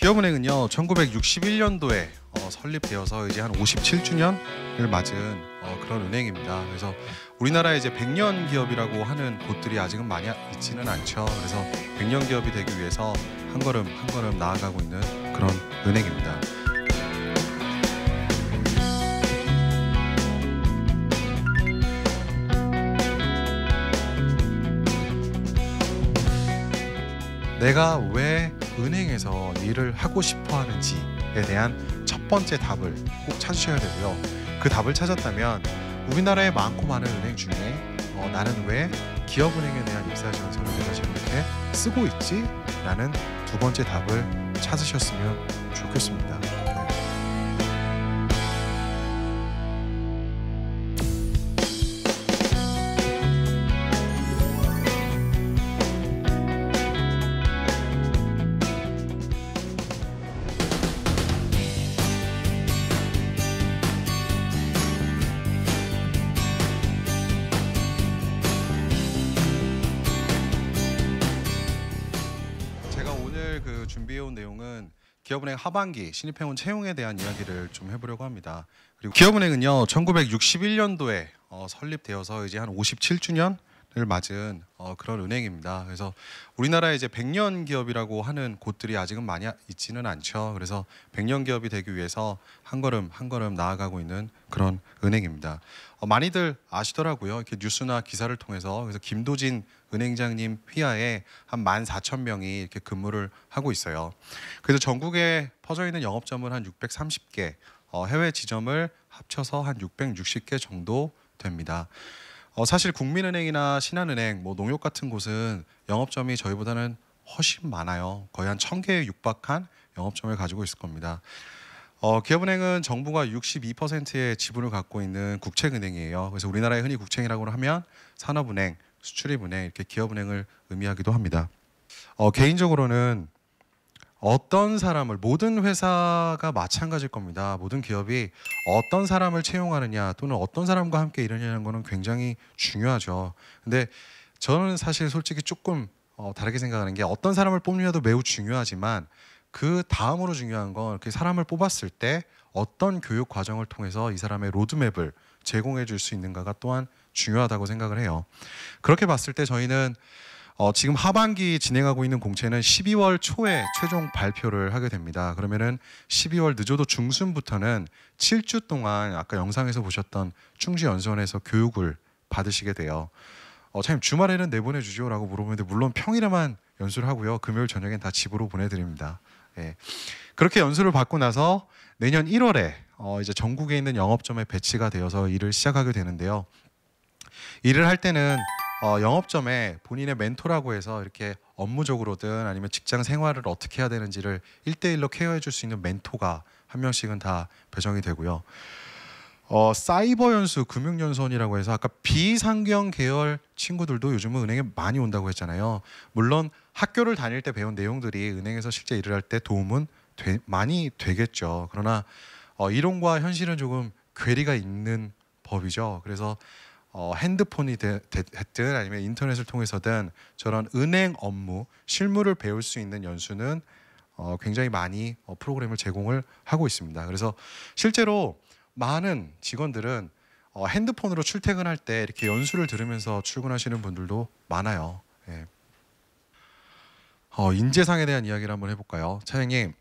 기업은행은요 1961년도에 설립되어서 이제 한 57주년을 맞은 그런 은행입니다. 그래서 우리나라에 이제 100년 기업이라고 하는 곳들이 아직은 많이 있지는 않죠. 그래서 100년 기업이 되기 위해서 한 걸음 한 걸음 나아가고 있는 그런 은행입니다. 내가 왜 은행에서 일을 하고 싶어 하는지에 대한 첫 번째 답을 꼭 찾으셔야 되고요. 그 답을 찾았다면 우리나라에 많고 많은 은행 중에 나는 왜 기업은행에 대한 입사지원서를 내가 지금 이렇게 쓰고 있지? 라는 두 번째 답을 찾으셨으면 좋겠습니다. 제가 오늘 준비해온 내용은 기업은행 하반기 신입회원 채용에 대한 이야기를 좀 해보려고 합니다. 그리고 기업은행은요 1961년도에 설립되어서 이제 한 57주년을 맞은 그런 은행입니다. 그래서 우리나라에 이제 100년 기업이라고 하는 곳들이 아직은 많이 있지는 않죠. 그래서 100년 기업이 되기 위해서 한 걸음 한 걸음 나아가고 있는 그런 은행입니다. 많이들 아시더라고요. 이렇게 뉴스나 기사를 통해서. 그래서 김도진 은행장님 휘하에 한 14,000명이 이렇게 근무를 하고 있어요. 그래서 전국에 퍼져 있는 영업점은 한 630개, 해외 지점을 합쳐서 한 660개 정도 됩니다. 사실 국민은행이나 신한은행, 농협 같은 곳은 영업점이 저희보다는 훨씬 많아요. 거의 한 1,000개에 육박한 영업점을 가지고 있을 겁니다. 기업은행은 정부가 62%의 지분을 갖고 있는 국책은행이에요. 그래서 우리나라의 흔히 국책이라고 하면 산업은행, 수출입은행, 이렇게 기업은행을 의미하기도 합니다. 개인적으로는 어떤 사람을, 모든 회사가 마찬가지일 겁니다. 모든 기업이 어떤 사람을 채용하느냐 또는 어떤 사람과 함께 일하느냐는 거는 굉장히 중요하죠. 근데 저는 사실 솔직히 조금 다르게 생각하는 게, 어떤 사람을 뽑느냐도 매우 중요하지만 그 다음으로 중요한 건 그 사람을 뽑았을 때 어떤 교육 과정을 통해서 이 사람의 로드맵을 제공해 줄 수 있는가가 또한 중요하다고 생각을 해요. 그렇게 봤을 때 저희는 지금 하반기 진행하고 있는 공채는 12월 초에 최종 발표를 하게 됩니다. 그러면은 12월 늦어도 중순부터는 7주 동안 아까 영상에서 보셨던 충주연수원에서 교육을 받으시게 돼요. 차장님 주말에는 내보내주죠? 라고 물어보는데, 물론 평일에만 연수를 하고요. 금요일 저녁엔 다 집으로 보내드립니다. 예. 그렇게 연수를 받고 나서 내년 1월에 이제 전국에 있는 영업점에 배치가 되어서 일을 시작하게 되는데요. 일을 할 때는 영업점에 본인의 멘토라고 해서 이렇게 업무적으로든 아니면 직장 생활을 어떻게 해야 되는지를 1대1로 케어해 줄 수 있는 멘토가 한 명씩은 다 배정이 되고요. 사이버 연수, 금융연수원이라고 해서 아까 비상경 계열 친구들도 요즘은 은행에 많이 온다고 했잖아요. 물론 학교를 다닐 때 배운 내용들이 은행에서 실제 일을 할 때 도움은 많이 되겠죠. 그러나 이론과 현실은 조금 괴리가 있는 법이죠. 그래서 핸드폰이 됐든 아니면 인터넷을 통해서든 저런 은행 업무, 실무를 배울 수 있는 연수는 굉장히 많이 프로그램을 제공을 하고 있습니다. 그래서 실제로 많은 직원들은 핸드폰으로 출퇴근할 때 이렇게 연수를 들으면서 출근하시는 분들도 많아요. 예. 인재상에 대한 이야기를 한번 해볼까요? 차장님,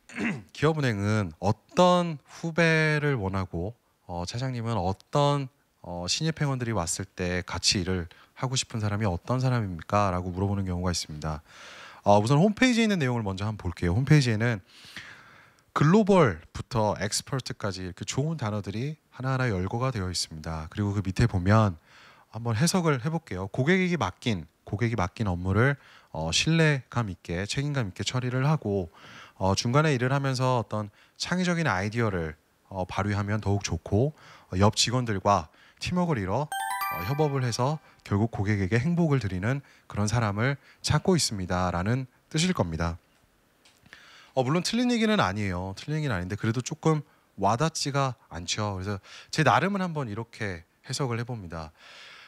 기업은행은 어떤 후배를 원하고 차장님은 어떤 신입 회원들이 왔을 때 같이 일을 하고 싶은 사람이 어떤 사람입니까? 라고 물어보는 경우가 있습니다. 우선 홈페이지에 있는 내용을 먼저 한번 볼게요. 홈페이지에는 글로벌부터 엑스퍼트까지 이렇게 좋은 단어들이 하나하나 열거가 되어 있습니다. 그리고 그 밑에 보면 한번 해석을 해볼게요. 고객이 맡긴 업무를 신뢰감 있게, 책임감 있게 처리를 하고 중간에 일을 하면서 어떤 창의적인 아이디어를 발휘하면 더욱 좋고, 옆 직원들과 팀워크를 이뤄 협업을 해서 결국 고객에게 행복을 드리는 그런 사람을 찾고 있습니다라는 뜻일 겁니다. 물론 틀린 얘기는 아니에요. 틀린 얘기는 아닌데 그래도 조금 와닿지가 않죠. 그래서 제 나름은 한번 이렇게 해석을 해봅니다.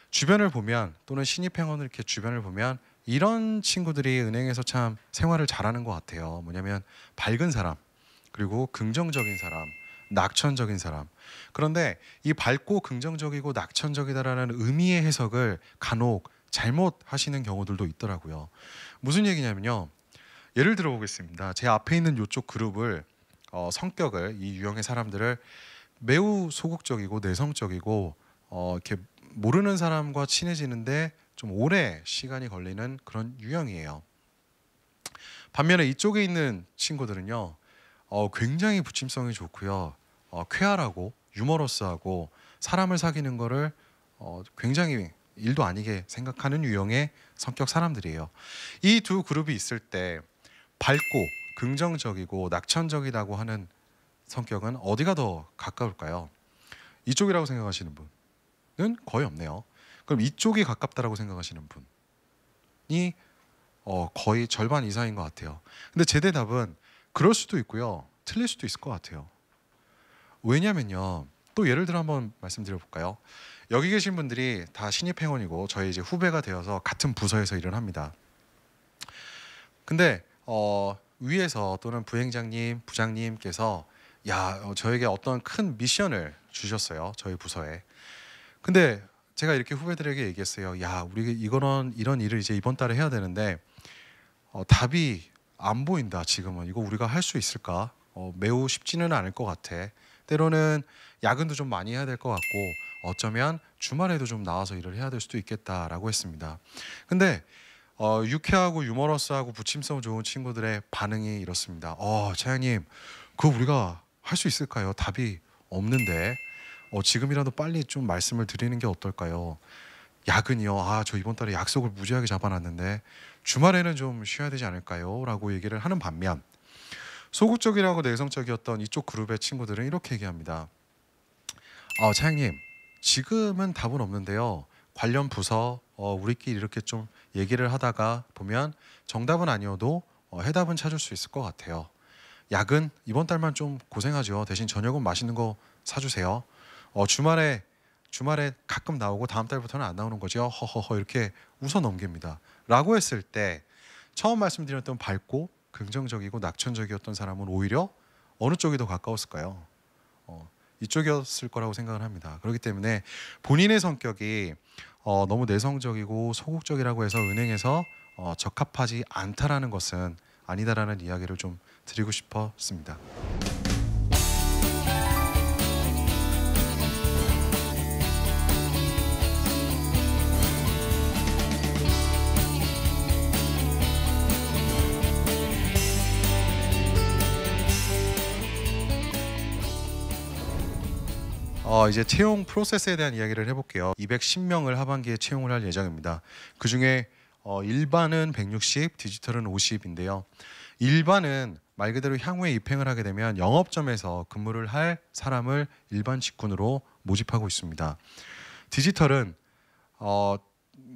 주변을 보면, 또는 신입 회원을 이렇게 주변을 보면 이런 친구들이 은행에서 참 생활을 잘하는 것 같아요. 뭐냐면 밝은 사람, 그리고 긍정적인 사람, 낙천적인 사람. 그런데 이 밝고 긍정적이고 낙천적이다라는 의미의 해석을 간혹 잘못 하시는 경우들도 있더라고요. 무슨 얘기냐면요. 예를 들어 보겠습니다. 제 앞에 있는 이쪽 그룹을 성격을, 이 유형의 사람들을 매우 소극적이고 내성적이고 이렇게 모르는 사람과 친해지는데 좀 오래 시간이 걸리는 그런 유형이에요. 반면에 이쪽에 있는 친구들은요, 굉장히 부침성이 좋고요, 쾌활하고 유머러스하고 사람을 사귀는 거를 굉장히 일도 아니게 생각하는 유형의 성격 사람들이에요. 이 두 그룹이 있을 때 밝고 긍정적이고 낙천적이라고 하는 성격은 어디가 더 가까울까요? 이쪽이라고 생각하시는 분은 거의 없네요. 그럼 이쪽이 가깝다라고 생각하시는 분이 거의 절반 이상인 것 같아요. 근데 제 대답은 그럴 수도 있고요, 틀릴 수도 있을 것 같아요. 왜냐면요, 또 예를 들어 한번 말씀드려 볼까요? 여기 계신 분들이 다 신입 행원이고 저희 이제 후배가 되어서 같은 부서에서 일을 합니다. 근데 위에서 또는 부행장님, 부장님께서 저에게 어떤 큰 미션을 주셨어요, 저희 부서에. 근데 제가 이렇게 후배들에게 얘기했어요. 우리 이런 일을 이제 이번 달에 해야 되는데 답이 안 보인다. 지금은 이거 우리가 할 수 있을까? 매우 쉽지는 않을 것 같아. 때로는 야근도 좀 많이 해야 될 것 같고 어쩌면 주말에도 좀 나와서 일을 해야 될 수도 있겠다라고 했습니다. 근데 유쾌하고 유머러스하고 부침성 좋은 친구들의 반응이 이렇습니다. 차장님, 그거 우리가 할 수 있을까요? 답이 없는데 지금이라도 빨리 좀 말씀을 드리는 게 어떨까요? 야근이요. 저 이번 달에 약속을 무지하게 잡아놨는데 주말에는 좀 쉬어야 되지 않을까요? 라고 얘기를 하는 반면 소극적이라고 내성적이었던 이쪽 그룹의 친구들은 이렇게 얘기합니다. 차장님, 지금은 답은 없는데요, 관련 부서 우리끼리 이렇게 좀 얘기를 하다가 보면 정답은 아니어도 해답은 찾을 수 있을 것 같아요. 야근 이번 달만 좀 고생하죠. 대신 저녁은 맛있는 거 사주세요. 주말에 가끔 나오고 다음 달부터는 안 나오는 거죠. 허허허, 이렇게 웃어 넘깁니다. 라고 했을 때 처음 말씀드렸던 밝고 긍정적이고 낙천적이었던 사람은 오히려 어느 쪽이 더 가까웠을까요? 이쪽이었을 거라고 생각을 합니다. 그렇기 때문에 본인의 성격이 너무 내성적이고 소극적이라고 해서 은행에서 적합하지 않다라는 것은 아니다라는 이야기를 좀 드리고 싶었습니다. 이제 채용 프로세스에 대한 이야기를 해볼게요. 210명을 하반기에 채용을 할 예정입니다. 그 중에 일반은 160, 디지털은 50인데요. 일반은 말 그대로 향후에 입행을 하게 되면 영업점에서 근무를 할 사람을 일반 직군으로 모집하고 있습니다. 디지털은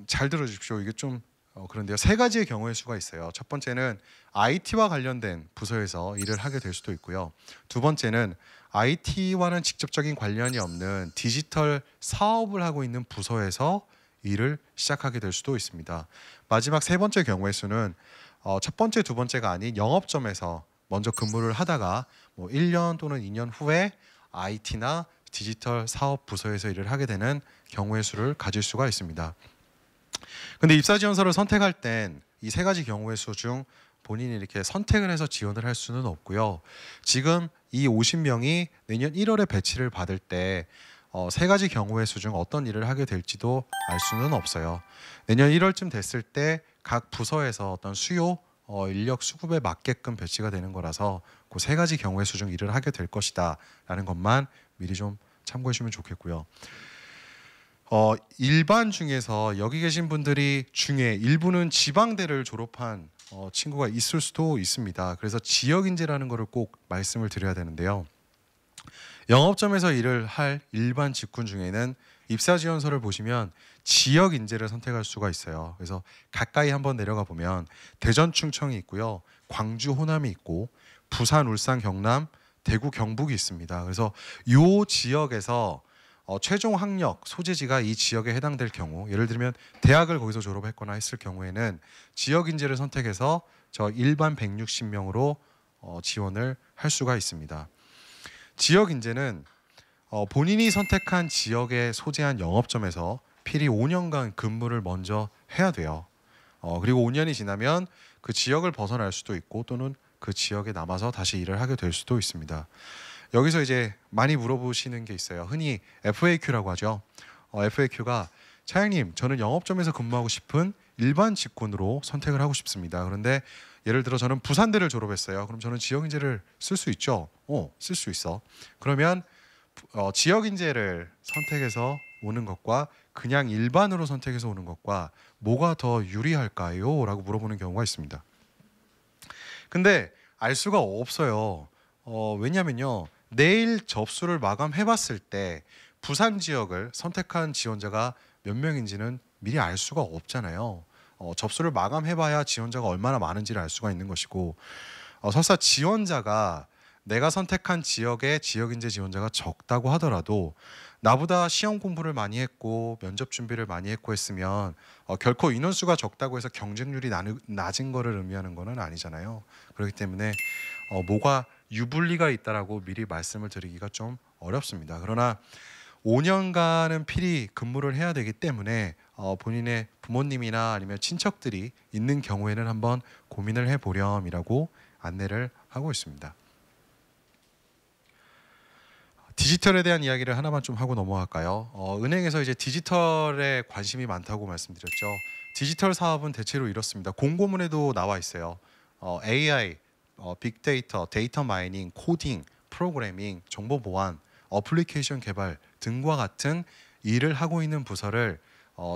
잘 들어주십시오. 이게 좀 그런데요, 세 가지의 경우의 수가 있어요. 첫 번째는 IT와 관련된 부서에서 일을 하게 될 수도 있고요. 두 번째는 IT와는 직접적인 관련이 없는 디지털 사업을 하고 있는 부서에서 일을 시작하게 될 수도 있습니다. 마지막 세 번째 경우의 수는 첫 번째, 두 번째가 아닌 영업점에서 먼저 근무를 하다가 1년 또는 2년 후에 IT나 디지털 사업 부서에서 일을 하게 되는 경우의 수를 가질 수가 있습니다. 근데 입사 지원서를 선택할 땐 이 세 가지 경우의 수 중 본인이 이렇게 선택을 해서 지원을 할 수는 없고요. 지금 이 50명이 내년 1월에 배치를 받을 때 세 가지 경우의 수 중 어떤 일을 하게 될지도 알 수는 없어요. 내년 1월쯤 됐을 때 각 부서에서 어떤 수요, 인력 수급에 맞게끔 배치가 되는 거라서 그 세 가지 경우의 수 중 일을 하게 될 것이다 라는 것만 미리 좀 참고해 주시면 좋겠고요. 일반 중에서 여기 계신 분들이 중에 일부는 지방대를 졸업한 친구가 있을 수도 있습니다. 그래서 지역인재라는 것을 꼭 말씀을 드려야 되는데요. 영업점에서 일을 할 일반 직군 중에는 입사 지원서를 보시면 지역인재를 선택할 수가 있어요. 그래서 가까이 한번 내려가 보면 대전, 충청이 있고요, 광주, 호남이 있고 부산, 울산, 경남, 대구, 경북이 있습니다. 그래서 이 지역에서 최종 학력 소재지가 이 지역에 해당될 경우, 예를 들면 대학을 거기서 졸업했거나 했을 경우에는 지역 인재를 선택해서 저 일반 160명으로 지원을 할 수가 있습니다. 지역 인재는 본인이 선택한 지역에 소재한 영업점에서 필히 5년간 근무를 먼저 해야 돼요. 그리고 5년이 지나면 그 지역을 벗어날 수도 있고 또는 그 지역에 남아서 다시 일을 하게 될 수도 있습니다. 여기서 이제 많이 물어보시는 게 있어요. 흔히 FAQ라고 하죠. FAQ가 차장님, 저는 영업점에서 근무하고 싶은 일반 직군으로 선택을 하고 싶습니다. 그런데 예를 들어 저는 부산대를 졸업했어요. 그럼 저는 지역 인재를 쓸 수 있죠? 쓸 수 있어. 그러면 지역 인재를 선택해서 오는 것과 그냥 일반으로 선택해서 오는 것과 뭐가 더 유리할까요? 라고 물어보는 경우가 있습니다. 근데 알 수가 없어요. 왜냐면요, 내일 접수를 마감해봤을 때 부산 지역을 선택한 지원자가 몇 명인지는 미리 알 수가 없잖아요. 접수를 마감해봐야 지원자가 얼마나 많은지를 알 수가 있는 것이고, 설사 지원자가 내가 선택한 지역의 지역인재 지원자가 적다고 하더라도 나보다 시험 공부를 많이 했고 면접 준비를 많이 했고 했으면 결코 인원수가 적다고 해서 경쟁률이 낮은 거를 의미하는 거는 아니잖아요. 그렇기 때문에 뭐가 유불리가 있다라고 미리 말씀을 드리기가 좀 어렵습니다. 그러나 5년간은 필히 근무를 해야 되기 때문에 본인의 부모님이나 아니면 친척들이 있는 경우에는 한번 고민을 해보렴이라고 안내를 하고 있습니다. 디지털에 대한 이야기를 하나만 좀 하고 넘어갈까요? 은행에서 이제 디지털에 관심이 많다고 말씀드렸죠. 디지털 사업은 대체로 이렇습니다. 공고문에도 나와 있어요. AI, 빅데이터, 데이터 마이닝, 코딩, 프로그래밍, 정보 보안, 어플리케이션 개발 등과 같은 일을 하고 있는 부서를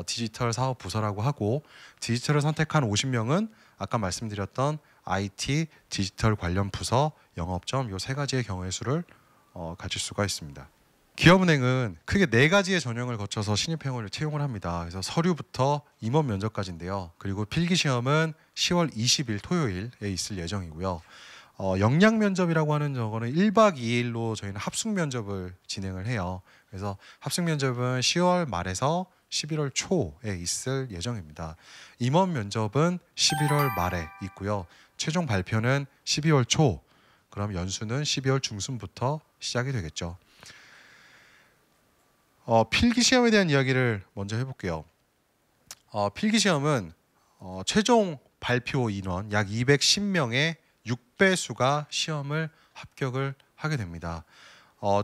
디지털 사업 부서라고 하고, 디지털을 선택한 50명은 아까 말씀드렸던 IT, 디지털 관련 부서, 영업점 요 세 가지의 경우의 수를 가질 수가 있습니다. 기업은행은 크게 4가지의 전형을 거쳐서 신입회원을 채용을 합니다. 그래서 서류부터 임원 면접까지인데요. 그리고 필기시험은 10월 20일 토요일에 있을 예정이고요. 역량 면접이라고 하는 저거는 1박 2일로 저희는 합숙 면접을 진행을 해요. 그래서 합숙 면접은 10월 말에서 11월 초에 있을 예정입니다. 임원 면접은 11월 말에 있고요. 최종 발표는 12월 초, 그럼 연수는 12월 중순부터 시작이 되겠죠. 필기시험에 대한 이야기를 먼저 해볼게요. 필기시험은 최종 발표 인원 약 210명의 6배수가 시험을 합격을 하게 됩니다.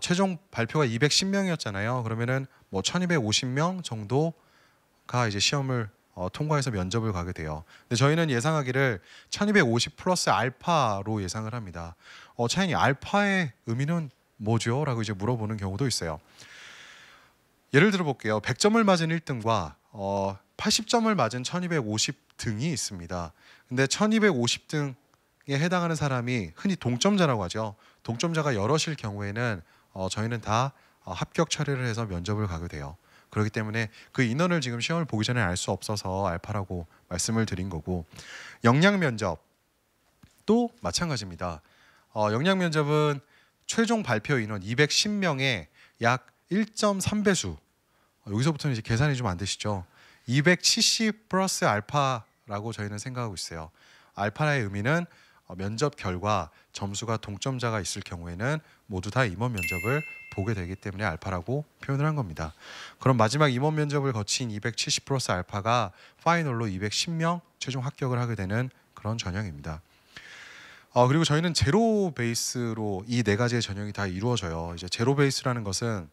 최종 발표가 210명이었잖아요. 그러면은 뭐 1250명 정도가 이제 시험을 통과해서 면접을 가게 돼요. 근데 저희는 예상하기를 1250 플러스 알파로 예상을 합니다. 차이니 알파의 의미는 뭐죠? 라고 이제 물어보는 경우도 있어요. 예를 들어 볼게요. 100점을 맞은 1등과 80점을 맞은 1250등이 있습니다. 근데 1250등에 해당하는 사람이 흔히 동점자라고 하죠. 동점자가 여럿일 경우에는 저희는 다 합격 처리를 해서 면접을 가게 돼요. 그렇기 때문에 그 인원을 지금 시험을 보기 전에 알 수 없어서 알파라고 말씀을 드린 거고, 역량 면접도 마찬가지입니다. 역량 면접은 최종 발표 인원 210명의 약 1.3배수, 여기서부터는 이제 계산이 좀 안 되시죠. 270 플러스 알파라고 저희는 생각하고 있어요. 알파의 의미는 면접 결과 점수가 동점자가 있을 경우에는 모두 다 임원 면접을 보게 되기 때문에 알파라고 표현을 한 겁니다. 그럼 마지막 임원 면접을 거친 270 플러스 알파가 파이널로 210명 최종 합격을 하게 되는 그런 전형입니다. 그리고 저희는 제로 베이스로 이 4가지의 전형이 다 이루어져요. 이제 제로 베이스라는 것은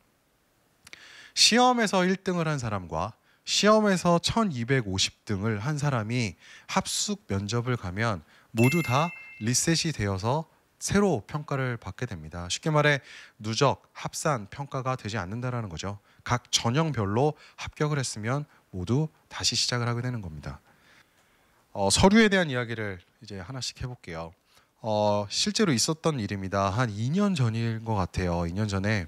시험에서 1등을 한 사람과 시험에서 1250등을 한 사람이 합숙 면접을 가면 모두 다 리셋이 되어서 새로 평가를 받게 됩니다. 쉽게 말해 누적, 합산 평가가 되지 않는다라는 거죠. 각 전형별로 합격을 했으면 모두 다시 시작을 하게 되는 겁니다. 서류에 대한 이야기를 이제 하나씩 해볼게요. 실제로 있었던 일입니다. 한 2년 전인 것 같아요. 2년 전에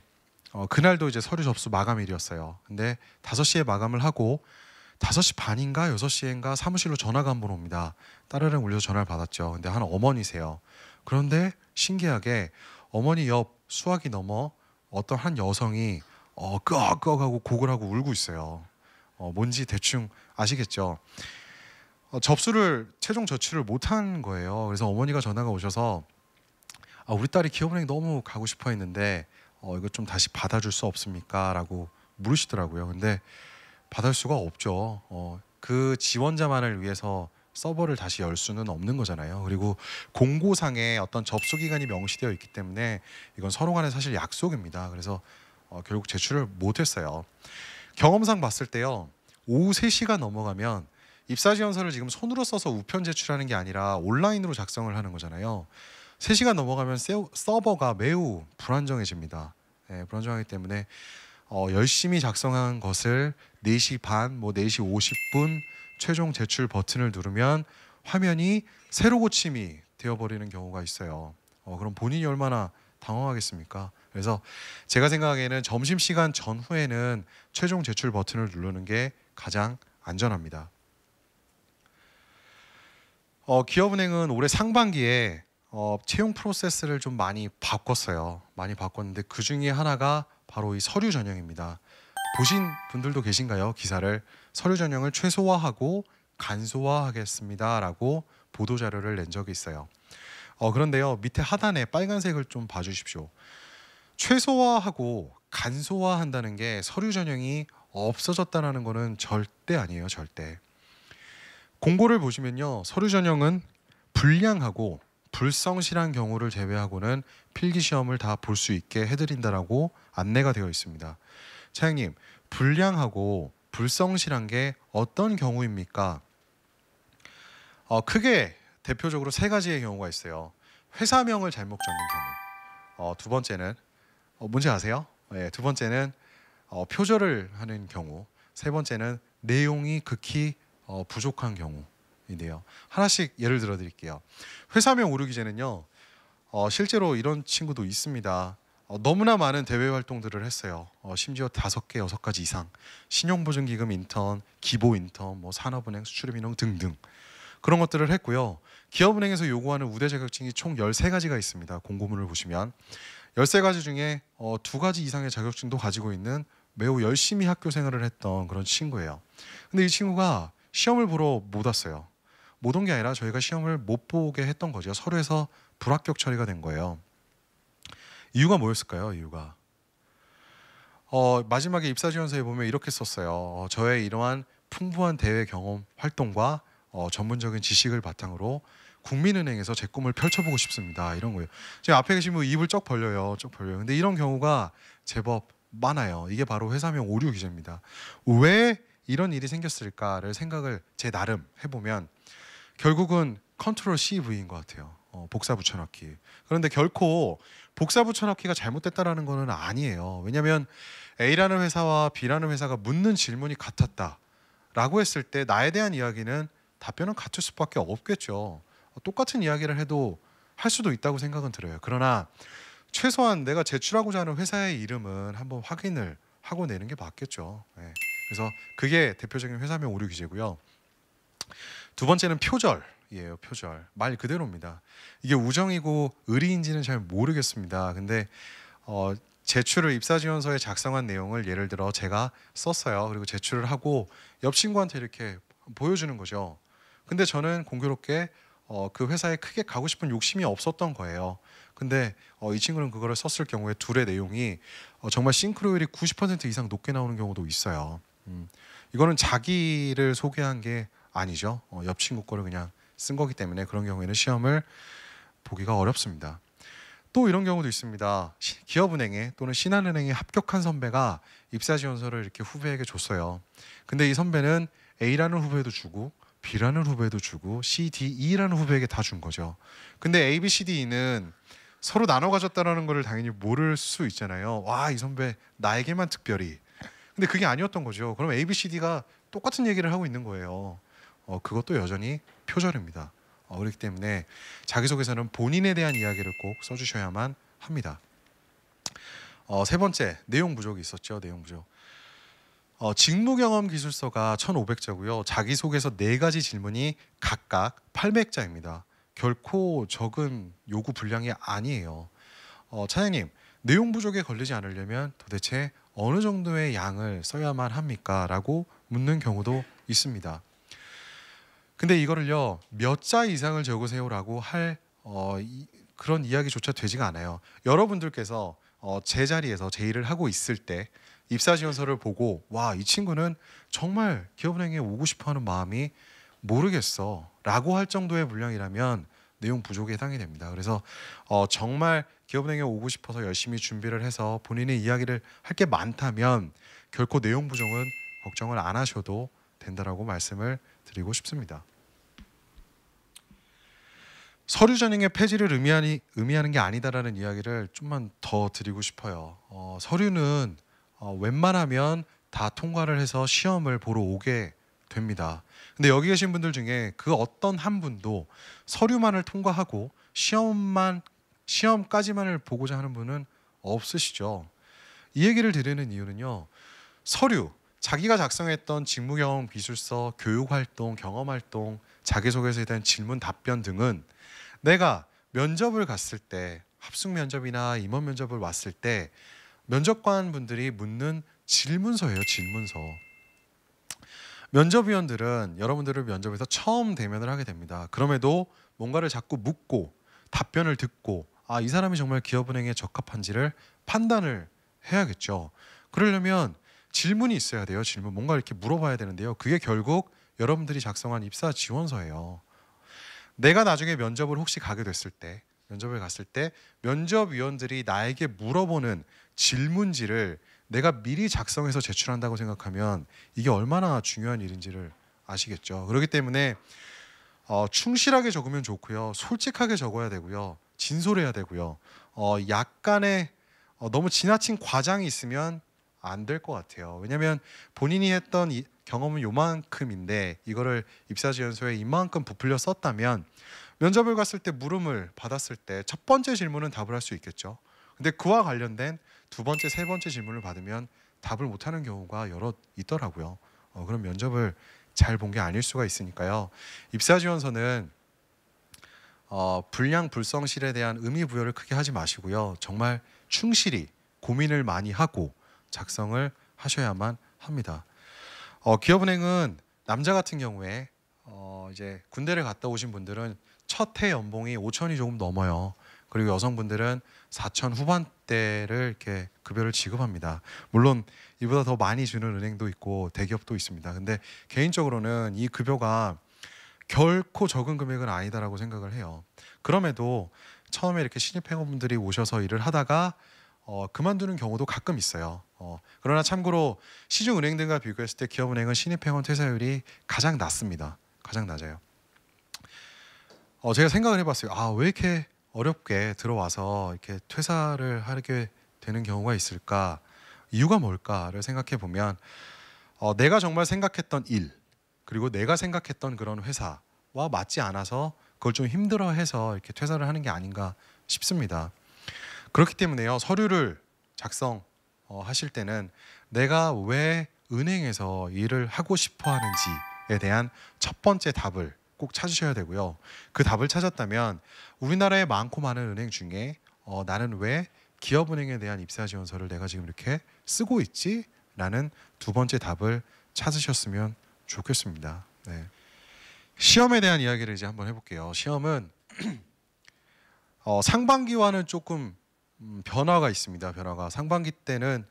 그날도 이제 서류 접수 마감일이었어요. 근데 5시에 마감을 하고 5시 반인가 6시인가 사무실로 전화가 한 번 옵니다. 따르릉 울려서 전화를 받았죠. 근데 한 어머니세요. 그런데 신기하게 어머니 옆 수화기 넘어 어떤 한 여성이 끄억끄억하고 곡을 하고 울고 있어요. 뭔지 대충 아시겠죠? 접수를 최종 저출을 못한 거예요. 그래서 어머니가 전화가 오셔서 우리 딸이 기업은행 너무 가고 싶어 했는데 이거 좀 다시 받아줄 수 없습니까? 라고 물으시더라고요. 근데 받을 수가 없죠. 그 지원자만을 위해서 서버를 다시 열 수는 없는 거잖아요. 그리고 공고상에 어떤 접수 기간이 명시되어 있기 때문에 이건 서로 간의 사실 약속입니다. 그래서 결국 제출을 못했어요. 경험상 봤을 때요, 오후 3시가 넘어가면 입사 지원서를 지금 손으로 써서 우편 제출하는 게 아니라 온라인으로 작성을 하는 거잖아요. 3시가 넘어가면 서버가 매우 불안정해집니다. 네, 불안정하기 때문에 열심히 작성한 것을 4시 반, 4시 50분 최종 제출 버튼을 누르면 화면이 새로 고침이 되어버리는 경우가 있어요. 그럼 본인이 얼마나 당황하겠습니까? 그래서 제가 생각하기에는 점심시간 전후에는 최종 제출 버튼을 누르는 게 가장 안전합니다. 기업은행은 올해 상반기에 채용 프로세스를 좀 많이 바꿨어요. 많이 바꿨는데 그 중에 하나가 바로 이 서류 전형입니다. 보신 분들도 계신가요? 기사를 서류 전형을 최소화하고 간소화하겠습니다라고 보도 자료를 낸 적이 있어요. 그런데요, 밑에 하단에 빨간색을 좀 봐주십시오. 최소화하고 간소화한다는 게 서류 전형이 없어졌다는 거는 절대 아니에요. 절대. 공고를 보시면요, 서류 전형은 불량하고 불성실한 경우를 제외하고는 필기 시험을 다 볼 수 있게 해드린다라고 안내가 되어 있습니다. 차장님, 불량하고 불성실한 게 어떤 경우입니까? 크게 대표적으로 3가지의 경우가 있어요. 회사명을 잘못 적는 경우. 두 번째는 뭔지 아세요? 네, 두 번째는 표절을 하는 경우. 세 번째는 내용이 극히 부족한 경우인데요. 하나씩 예를 들어 드릴게요. 회사명 오류기 전에는요, 실제로 이런 친구도 있습니다. 너무나 많은 대외 활동들을 했어요. 심지어 5개, 6가지 이상. 신용보증기금 인턴, 기보 인턴, 산업은행, 수출입인용 등등. 그런 것들을 했고요. 기업은행에서 요구하는 우대 자격증이 총 13가지가 있습니다. 공고문을 보시면 13가지 중에 2가지 이상의 자격증도 가지고 있는 매우 열심히 학교 생활을 했던 그런 친구예요. 근데 이 친구가 시험을 보러 못 왔어요. 못 온 게 아니라 저희가 시험을 못 보게 했던 거죠. 서류에서 불합격 처리가 된 거예요. 이유가 뭐였을까요? 이유가 마지막에 입사 지원서에 보면 이렇게 썼어요. 저의 이러한 풍부한 대외 경험 활동과 전문적인 지식을 바탕으로 국민은행에서 제 꿈을 펼쳐보고 싶습니다. 이런 거예요. 지금 앞에 계신 분 입을 쩍 벌려요. 쩍 벌려요. 근데 이런 경우가 제법 많아요. 이게 바로 회사명 오류 기재입니다. 왜 이런 일이 생겼을까를 생각을 제 나름 해보면 결국은 컨트롤 CV인 것 같아요. 복사 붙여넣기. 그런데 결코 복사 붙여넣기가 잘못됐다라는 것은 아니에요. 왜냐하면 A라는 회사와 B라는 회사가 묻는 질문이 같았다라고 했을 때 나에 대한 이야기는 답변은 같을 수밖에 없겠죠. 똑같은 이야기를 해도 할 수도 있다고 생각은 들어요. 그러나 최소한 내가 제출하고자 하는 회사의 이름은 한번 확인을 하고 내는 게 맞겠죠. 네. 그래서 그게 대표적인 회사명 오류 기재고요. 두 번째는 표절이에요. 표절. 말 그대로입니다. 이게 우정이고 의리인지는 잘 모르겠습니다. 근데 제출을 입사 지원서에 작성한 내용을 예를 들어 제가 썼어요. 그리고 제출을 하고 옆 친구한테 이렇게 보여주는 거죠. 근데 저는 공교롭게 그 회사에 크게 가고 싶은 욕심이 없었던 거예요. 근데 이 친구는 그거를 썼을 경우에 둘의 내용이 정말 싱크로율이 90% 이상 높게 나오는 경우도 있어요. 이거는 자기를 소개한 게 아니죠. 옆 친구 거를 그냥 쓴 거기 때문에 그런 경우에는 시험을 보기가 어렵습니다. 또 이런 경우도 있습니다. 기업은행에 또는 신한은행에 합격한 선배가 입사 지원서를 이렇게 후배에게 줬어요. 근데 이 선배는 A라는 후배도 주고 B라는 후배도 주고 C, D, E라는 후배에게 다 준 거죠. 근데 A, B, C, D는 서로 나눠 가졌다라는 것을 당연히 모를 수 있잖아요. 와, 이 선배 나에게만 특별히. 근데 그게 아니었던 거죠. 그럼 A, B, C, D가 똑같은 얘기를 하고 있는 거예요. 그것도 여전히 표절입니다. 그렇기 때문에 자기소개서는 본인에 대한 이야기를 꼭 써주셔야만 합니다. 세 번째, 내용 부족이 있었죠. 내용 부족. 직무경험 기술서가 1,500자고요. 자기소개서 4가지 질문이 각각 800자입니다. 결코 적은 요구 분량이 아니에요. 차장님, 내용 부족에 걸리지 않으려면 도대체 어느 정도의 양을 써야만 합니까? 라고 묻는 경우도 있습니다. 근데 이거를요, 몇 자 이상을 적으세요라고 할 그런 이야기조차 되지가 않아요. 여러분들께서 제 자리에서 제 일을 하고 있을 때 입사 지원서를 보고 와, 이 친구는 정말 기업은행에 오고 싶어하는 마음이 모르겠어 라고 할 정도의 분량이라면 내용 부족에 해당이 됩니다. 그래서 정말 기업은행에 오고 싶어서 열심히 준비를 해서 본인의 이야기를 할 게 많다면 결코 내용 부족은 걱정을 안 하셔도 된다라고 말씀을 드리고 싶습니다. 서류 전형의 폐지를 의미하는 게 아니다라는 이야기를 좀만 더 드리고 싶어요. 서류는 웬만하면 다 통과를 해서 시험을 보러 오게 됩니다. 근데 여기 계신 분들 중에 그 어떤 한 분도 서류만을 통과하고 시험까지만을 보고자 하는 분은 없으시죠. 이 얘기를 드리는 이유는요, 서류, 자기가 작성했던 직무경험 기술서, 교육활동, 경험활동, 자기소개서에 대한 질문 답변 등은 내가 면접을 갔을 때, 합숙 면접이나 임원 면접을 왔을 때 면접관 분들이 묻는 질문서예요. 질문서. 면접위원들은 여러분들을 면접에서 처음 대면을 하게 됩니다. 그럼에도 뭔가를 자꾸 묻고 답변을 듣고 이 사람이 정말 기업은행에 적합한지를 판단을 해야겠죠. 그러려면 질문이 있어야 돼요. 질문. 뭔가 이렇게 물어봐야 되는데요. 그게 결국 여러분들이 작성한 입사 지원서예요. 내가 나중에 면접을 혹시 가게 됐을 때, 면접을 갔을 때 면접위원들이 나에게 물어보는 질문지를 내가 미리 작성해서 제출한다고 생각하면 이게 얼마나 중요한 일인지를 아시겠죠. 그렇기 때문에 충실하게 적으면 좋고요. 솔직하게 적어야 되고요. 진솔해야 되고요. 약간의 너무 지나친 과장이 있으면 안 될 것 같아요. 왜냐하면 본인이 했던 경험은 요만큼인데 이거를 입사지원서에 이만큼 부풀려 썼다면 면접을 갔을 때 물음을 받았을 때 첫 번째 질문은 답을 할 수 있겠죠. 근데 그와 관련된 두 번째, 세 번째 질문을 받으면 답을 못하는 경우가 여러 있더라고요. 그럼 면접을 잘 본 게 아닐 수가 있으니까요. 입사지원서는 불량불성실에 대한 의미 부여를 크게 하지 마시고요. 정말 충실히 고민을 많이 하고 작성을 하셔야만 합니다. 기업은행은 남자 같은 경우에 이제 군대를 갔다 오신 분들은 첫 해 연봉이 5천이 조금 넘어요. 그리고 여성분들은 4천 후반대를 이렇게 급여를 지급합니다. 물론 이보다 더 많이 주는 은행도 있고 대기업도 있습니다. 근데 개인적으로는 이 급여가 결코 적은 금액은 아니다라고 생각을 해요. 그럼에도 처음에 이렇게 신입 회원분들이 오셔서 일을 하다가 그만두는 경우도 가끔 있어요. 그러나 참고로 시중 은행들과 비교했을 때 기업은행은 신입 회원 퇴사율이 가장 낮습니다. 가장 낮아요. 제가 생각을 해봤어요. 왜 이렇게 어렵게 들어와서 이렇게 퇴사를 하게 되는 경우가 있을까? 이유가 뭘까를 생각해 보면 내가 정말 생각했던 일 그리고 내가 생각했던 그런 회사와 맞지 않아서 그걸 좀 힘들어해서 이렇게 퇴사를 하는 게 아닌가 싶습니다. 그렇기 때문에요. 서류를 작성하실 때는 내가 왜 은행에서 일을 하고 싶어 하는지에 대한 첫 번째 답을 꼭 찾으셔야 되고요. 그 답을 찾았다면 우리나라의 많고 많은 은행 중에 나는 왜 기업은행에 대한 입사지원서를 내가 지금 이렇게 쓰고 있지? 라는 두 번째 답을 찾으셨으면 좋겠습니다. 네. 시험에 대한 이야기를 이제 한번 해볼게요. 시험은 상반기와는 조금 변화가 있습니다. 변화가 상반기 때는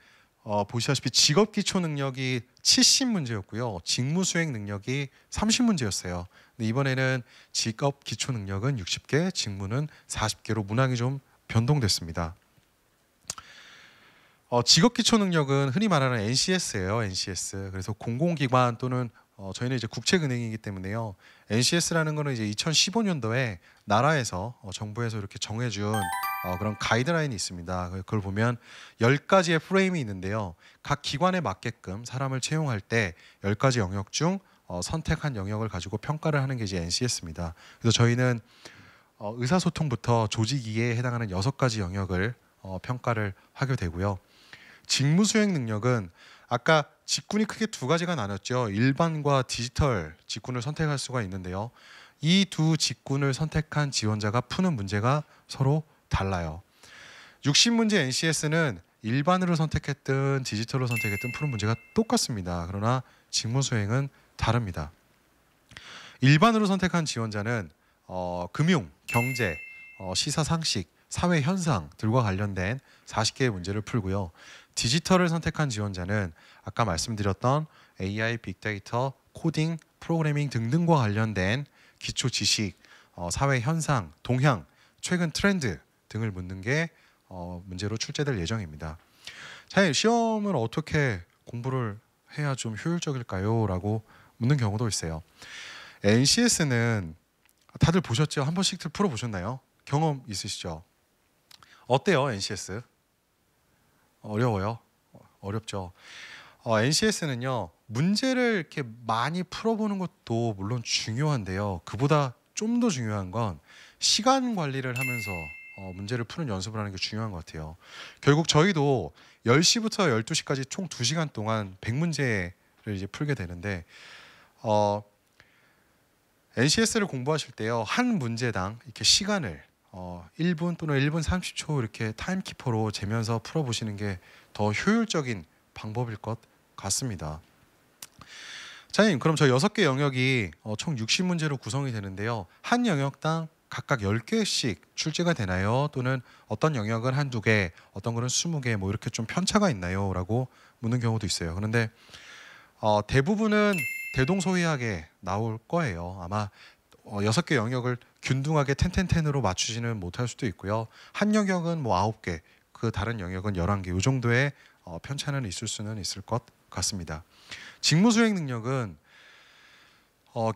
보시다시피 직업 기초 능력이 70문제였고요. 직무 수행 능력이 30문제였어요. 근데 이번에는 직업 기초 능력은 60개, 직무는 40개로 문항이 좀 변동됐습니다. 직업 기초 능력은 흔히 말하는 NCS예요. NCS. 그래서 공공기관 또는 저희는 이제 국책은행이기 때문에요. NCS라는 거는 이제 2015년도에 나라에서 정부에서 이렇게 정해준 그런 가이드라인이 있습니다. 그걸 보면 10가지의 프레임이 있는데요. 각 기관에 맞게끔 사람을 채용할 때 10가지 영역 중 선택한 영역을 가지고 평가를 하는 게 이제 NCS입니다. 그래서 저희는 의사소통부터 조직 이해에 해당하는 6가지 영역을 평가를 하게 되고요. 직무 수행 능력은 아까 직군이 크게 두 가지가 나눴죠. 일반과 디지털 직군을 선택할 수가 있는데요. 이 두 직군을 선택한 지원자가 푸는 문제가 서로 달라요. 60문제 NCS는 일반으로 선택했든 디지털로 선택했든 푸는 문제가 똑같습니다. 그러나 직무 수행은 다릅니다. 일반으로 선택한 지원자는 금융, 경제, 시사 상식, 사회 현상 들과 관련된 40개의 문제를 풀고요. 디지털을 선택한 지원자는 아까 말씀드렸던 AI, 빅데이터, 코딩, 프로그래밍 등등과 관련된 기초 지식, 사회 현상, 동향, 최근 트렌드 등을 묻는 게 문제로 출제될 예정입니다. 자, 시험을 어떻게 공부를 해야 좀 효율적일까요? 라고 묻는 경우도 있어요. NCS는 다들 보셨죠? 한 번씩 풀어보셨나요? 경험 있으시죠? 어때요, NCS? 어려워요? 어렵죠. NCS는요, 문제를 이렇게 많이 풀어보는 것도 물론 중요한데요. 그보다 좀 더 중요한 건 시간 관리를 하면서 문제를 푸는 연습을 하는 게 중요한 것 같아요. 결국 저희도 10시부터 12시까지 총 2시간 동안 100문제를 이제 풀게 되는데 NCS를 공부하실 때요, 한 문제당 이렇게 시간을 1분 또는 1분 30초 이렇게 타임키퍼로 재면서 풀어보시는 게 더 효율적인 방법일 것 같습니다. 자님, 그럼 저 6개 영역이 총 60문제로 구성이 되는데요. 한 영역당 각각 10개씩 출제가 되나요? 또는 어떤 영역은 한두 개, 어떤 거는 20개 뭐 이렇게 좀 편차가 있나요? 라고 묻는 경우도 있어요. 그런데 대부분은 대동소이하게 나올 거예요. 아마 6개 영역을 균등하게 10으로 맞추지는 못할 수도 있고요. 한 영역은 뭐 9개, 그 다른 영역은 11개, 이 정도의 편차는 있을 수는 있을 것 같습니다. 직무 수행 능력은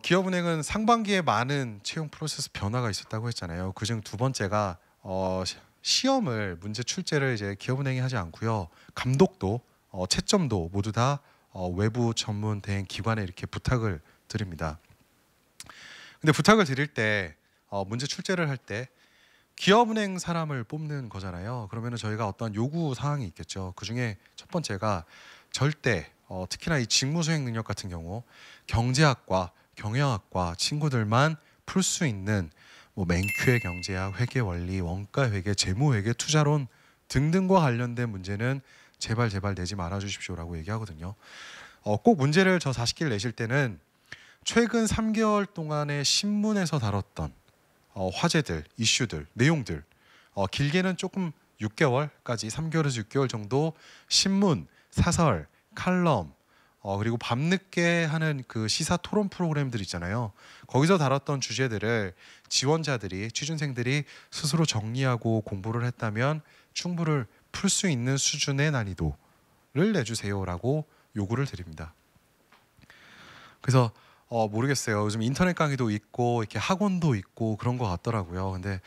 기업은행은 상반기에 많은 채용 프로세스 변화가 있었다고 했잖아요. 그중 두 번째가 시험을 문제 출제를 이제 기업은행이 하지 않고요. 감독도 채점도 모두 다 외부 전문 대행 기관에 이렇게 부탁을 드립니다. 근데 부탁을 드릴 때 문제 출제를 할 때 기업은행 사람을 뽑는 거잖아요. 그러면은 저희가 어떤 요구 사항이 있겠죠. 그 중에 첫 번째가 절대 특히나 이 직무 수행 능력 같은 경우 경제학과, 경영학과 친구들만 풀 수 있는 뭐 맹큐의 경제학, 회계 원리, 원가 회계, 재무 회계, 투자론 등등과 관련된 문제는 제발 내지 말아 주십시오라고 얘기하거든요. 꼭 문제를 저 40개를 내실 때는 최근 3개월 동안의 신문에서 다뤘던 화제들, 이슈들, 내용들, 길게는 조금 6개월까지 3개월에서 6개월 정도 신문, 사설, 칼럼, 그리고 밤늦게 하는 그 시사 토론 프로그램들 있잖아요. 거기서 다뤘던 주제들을 지원자들이, 취준생들이 스스로 정리하고 공부를 했다면 충분히 풀 수 있는 수준의 난이도를 내주세요라고 요구를 드립니다. 그래서 모르겠어요. 요즘 인터넷 강의도 있고 이렇게 학원도 있고 그런 것 같더라고요. 근데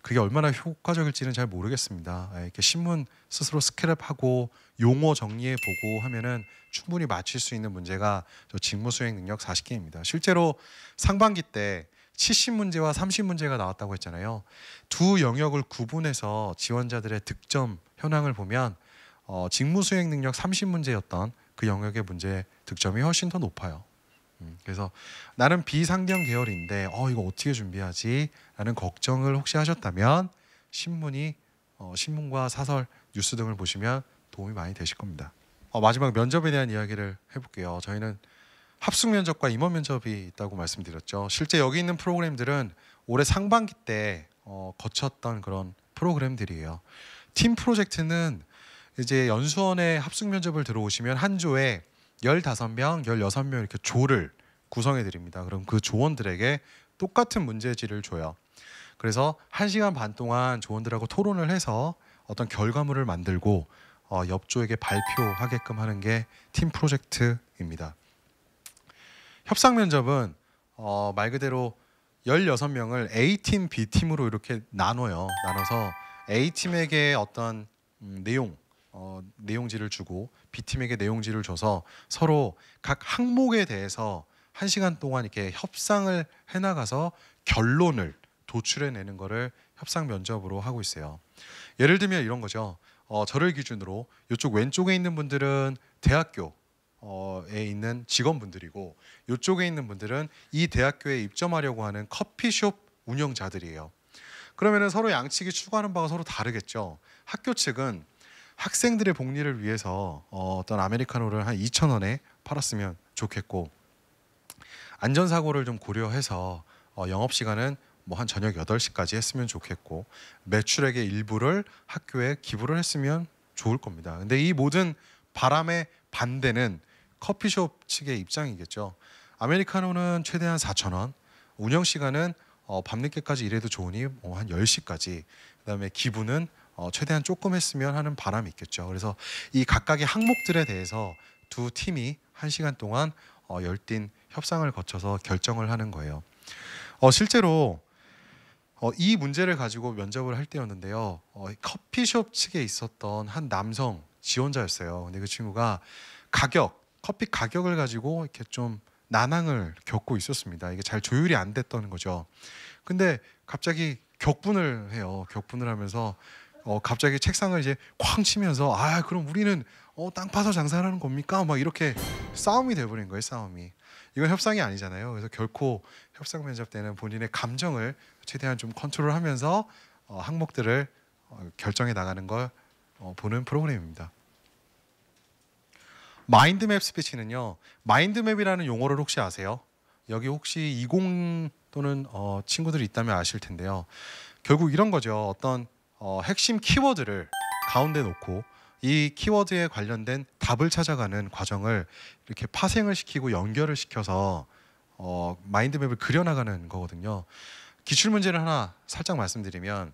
그게 얼마나 효과적일지는 잘 모르겠습니다. 이렇게 신문 스스로 스크랩하고 용어 정리해 보고 하면은 충분히 맞출 수 있는 문제가 저 직무 수행 능력 40개입니다. 실제로 상반기 때 70문제와 30문제가 나왔다고 했잖아요. 두 영역을 구분해서 지원자들의 득점 현황을 보면 직무 수행 능력 30문제였던 그 영역의 문제 득점이 훨씬 더 높아요. 그래서 나는 비상경 계열인데 이거 어떻게 준비하지? 라는 걱정을 혹시 하셨다면 신문과 사설, 뉴스 등을 보시면 도움이 많이 되실 겁니다. 마지막 면접에 대한 이야기를 해볼게요. 저희는 합숙 면접과 임원 면접이 있다고 말씀드렸죠. 실제 여기 있는 프로그램들은 올해 상반기 때 거쳤던 그런 프로그램들이에요. 팀 프로젝트는 이제 연수원에 합숙 면접을 들어오시면 한 조에 15명, 16명 이렇게 조를 구성해 드립니다. 그럼 그 조원들에게 똑같은 문제지를 줘요. 그래서 1시간 반 동안 조원들하고 토론을 해서 어떤 결과물을 만들고 옆조에게 발표하게끔 하는 게 팀 프로젝트입니다. 협상 면접은 말 그대로 16명을 A팀, B팀으로 이렇게 나눠서 A팀에게 어떤 내용지를 주고 B팀에게 내용지를 줘서 서로 각 항목에 대해서 1시간 동안 이렇게 협상을 해나가서 결론을 도출해내는 거를 협상 면접으로 하고 있어요. 예를 들면 이런 거죠. 저를 기준으로 이쪽 왼쪽에 있는 분들은 대학교에 있는 직원분들이고 이쪽에 있는 분들은 이 대학교에 입점하려고 하는 커피숍 운영자들이에요. 그러면 서로 양측이 추구하는 바가 서로 다르겠죠. 학교 측은 학생들의 복리를 위해서 어떤 아메리카노를 한 2,000원에 팔았으면 좋겠고, 안전사고를 좀 고려해서 영업시간은 뭐 한 저녁 8시까지 했으면 좋겠고, 매출액의 일부를 학교에 기부를 했으면 좋을 겁니다. 근데 이 모든 바람의 반대는 커피숍 측의 입장이겠죠. 아메리카노는 최대한 4,000원, 운영시간은 밤늦게까지 일해도 좋으니 한 10시까지, 그다음에 기부는 최대한 조금 했으면 하는 바람이 있겠죠. 그래서 이 각각의 항목들에 대해서 두 팀이 1시간 동안 열띤 협상을 거쳐서 결정을 하는 거예요. 실제로 이 문제를 가지고 면접을 할 때였는데요. 커피숍 측에 있었던 한 남성 지원자였어요. 근데 그 친구가 커피 가격을 가지고 이렇게 좀 난항을 겪고 있었습니다. 이게 잘 조율이 안 됐던 거죠. 근데 갑자기 격분을 해요. 격분을 하면서 갑자기 책상을 이제 쾅 치면서 그럼 우리는 땅 파서 장사하는 겁니까? 막 이렇게 싸움이 돼버린 거예요. 싸움이. 이건 협상이 아니잖아요. 그래서 결코 협상 면접 때는 본인의 감정을 최대한 좀 컨트롤하면서 항목들을 결정해 나가는 걸 보는 프로그램입니다. 마인드맵 스피치는요. 마인드맵이라는 용어를 혹시 아세요? 여기 혹시 20 또는 친구들이 있다면 아실 텐데요. 결국 이런 거죠. 어떤 핵심 키워드를 가운데 놓고 이 키워드에 관련된 답을 찾아가는 과정을 이렇게 파생을 시키고 연결을 시켜서 마인드맵을 그려나가는 거거든요. 기출문제를 하나 살짝 말씀드리면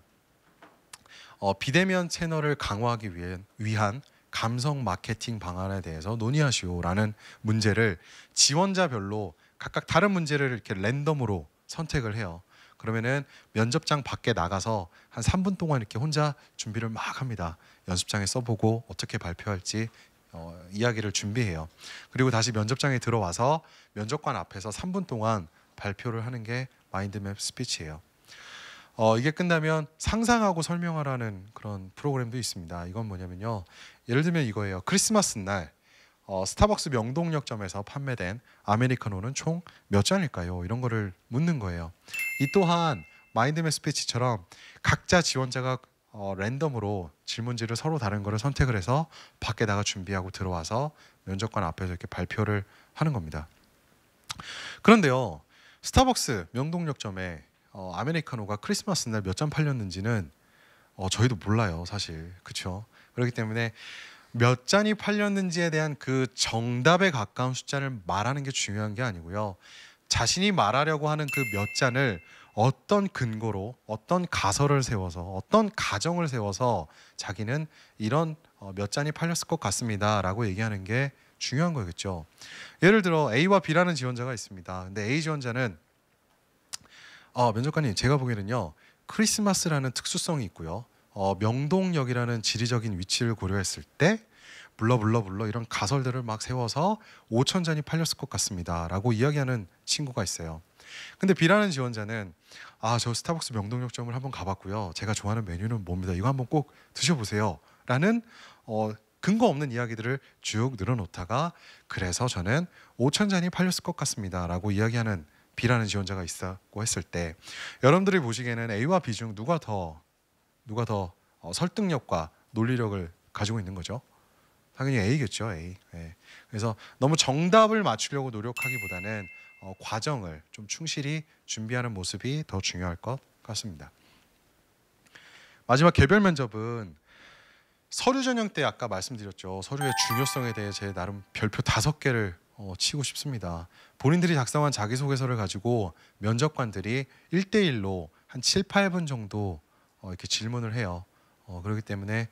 비대면 채널을 강화하기 위한 감성 마케팅 방안에 대해서 논의하시오라는 문제를 지원자별로 각각 다른 문제를 이렇게 랜덤으로 선택을 해요. 그러면은 면접장 밖에 나가서 한 3분 동안 이렇게 혼자 준비를 막 합니다. 연습장에 써보고 어떻게 발표할지 이야기를 준비해요. 그리고 다시 면접장에 들어와서 면접관 앞에서 3분 동안 발표를 하는 게 마인드맵 스피치예요. 이게 끝나면 상상하고 설명하라는 그런 프로그램도 있습니다. 이건 뭐냐면요. 예를 들면 이거예요. 크리스마스 날 스타벅스 명동역점에서 판매된 아메리카노는 총 몇 잔일까요? 이런 거를 묻는 거예요. 이 또한 마인드맵 스피치처럼 각자 지원자가 랜덤으로 질문지를 서로 다른 거를 선택을 해서 밖에다가 준비하고 들어와서 면접관 앞에서 이렇게 발표를 하는 겁니다. 그런데요. 스타벅스 명동역점에 아메리카노가 크리스마스 날 몇 잔 팔렸는지는 저희도 몰라요, 사실. 그렇죠? 그렇기 때문에 몇 잔이 팔렸는지에 대한 그 정답에 가까운 숫자를 말하는 게 중요한 게 아니고요. 자신이 말하려고 하는 그 몇 잔을 어떤 근거로, 어떤 가설을 세워서, 어떤 가정을 세워서 자기는 이런 몇 잔이 팔렸을 것 같습니다라고 얘기하는 게 중요한 거겠죠. 예를 들어 A와 B라는 지원자가 있습니다. 근데 A 지원자는 면접관님, 제가 보기에는요. 크리스마스라는 특수성이 있고요. 명동역이라는 지리적인 위치를 고려했을 때 불러 이런 가설들을 막 세워서 5,000잔이 팔렸을 것 같습니다 라고 이야기하는 친구가 있어요. 근데 B라는 지원자는 저 스타벅스 명동역점을 한번 가봤고요. 제가 좋아하는 메뉴는 뭡니다. 이거 한번 꼭 드셔보세요 라는 근거 없는 이야기들을 쭉 늘어놓다가 그래서 저는 5,000잔이 팔렸을 것 같습니다 라고 이야기하는 B라는 지원자가 있었고 했을 때 여러분들이 보시기에는 A와 B 중 누가 더 설득력과 논리력을 가지고 있는 거죠? 당연히 A겠죠. A. 네. 그래서 너무 정답을 맞추려고 노력하기보다는 과정을 좀 충실히 준비하는 모습이 더 중요할 것 같습니다. 마지막 개별 면접은 서류 전형 때 아까 말씀드렸죠. 서류의 중요성에 대해 제 나름 별표 5개를 치고 싶습니다. 본인들이 작성한 자기소개서를 가지고 면접관들이 1대1로 한 7, 8분 정도 이렇게 질문을 해요. 그렇기 때문에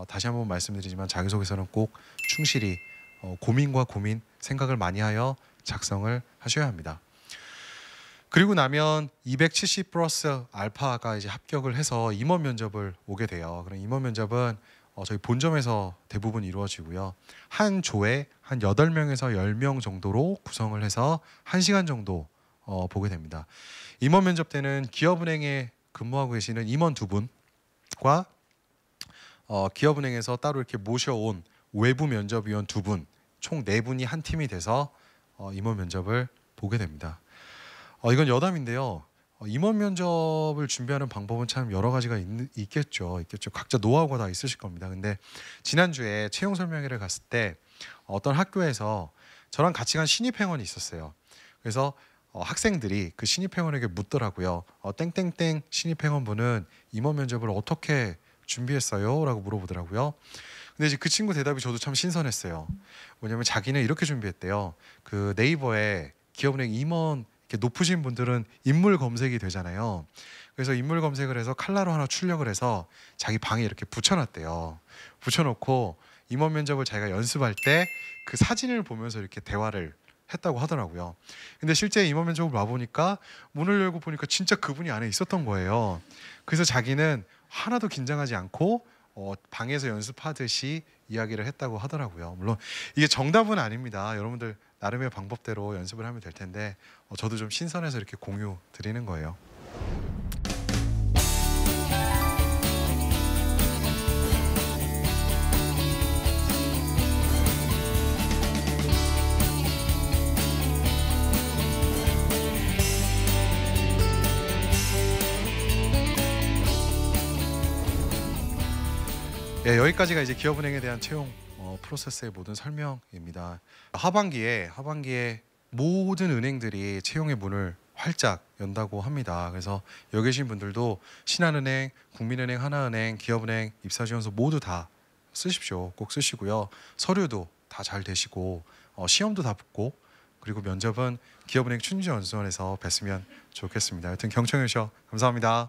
다시 한번 말씀드리지만 자기소개서는 꼭 충실히 고민 생각을 많이 하여 작성을 하셔야 합니다. 그리고 나면 270 플러스 알파가 이제 합격을 해서 임원 면접을 오게 돼요. 그럼 임원 면접은 저희 본점에서 대부분 이루어지고요. 한 조에 한 8명에서 10명 정도로 구성을 해서 1시간 정도 보게 됩니다. 임원 면접 때는 기업은행에 근무하고 계시는 임원 2분과 기업은행에서 따로 이렇게 모셔온 외부 면접위원 2분, 총 4분이 한 팀이 돼서 임원 면접을 보게 됩니다. 이건 여담인데요. 임원 면접을 준비하는 방법은 참 여러 가지가 있겠죠. 각자 노하우가 다 있으실 겁니다. 근데 지난주에 채용 설명회를 갔을 때 어떤 학교에서 저랑 같이 간 신입행원이 있었어요. 그래서 학생들이 그 신입행원에게 묻더라고요. 땡땡땡 신입행원분은 임원 면접을 어떻게 준비했어요? 라고 물어보더라고요. 근데 이제 그 친구 대답이 저도 참 신선했어요. 뭐냐면 자기는 이렇게 준비했대요. 그 네이버에 기업은행 임원 이렇게 높으신 분들은 인물 검색이 되잖아요. 그래서 인물 검색을 해서 칼라로 하나 출력을 해서 자기 방에 이렇게 붙여놨대요. 붙여놓고 임원 면접을 자기가 연습할 때 그 사진을 보면서 이렇게 대화를 했다고 하더라고요. 근데 실제 임원 면접을 와보니까 문을 열고 보니까 진짜 그분이 안에 있었던 거예요. 그래서 자기는 하나도 긴장하지 않고 방에서 연습하듯이 이야기를 했다고 하더라고요. 물론 이게 정답은 아닙니다. 여러분들 나름의 방법대로 연습을 하면 될 텐데 저도 좀 신선해서 이렇게 공유 드리는 거예요. 예, 여기까지가 이제 기업은행에 대한 채용 프로세스의 모든 설명입니다. 하반기에 모든 은행들이 채용의 문을 활짝 연다고 합니다. 그래서 여기 계신 분들도 신한은행, 국민은행, 하나은행, 기업은행 입사지원서 모두 다 쓰십시오. 꼭 쓰시고요. 서류도 다 잘 되시고 시험도 다 붙고 그리고 면접은 기업은행 춘지연수원에서 뵀으면 좋겠습니다. 여튼 경청해 주셔서 감사합니다.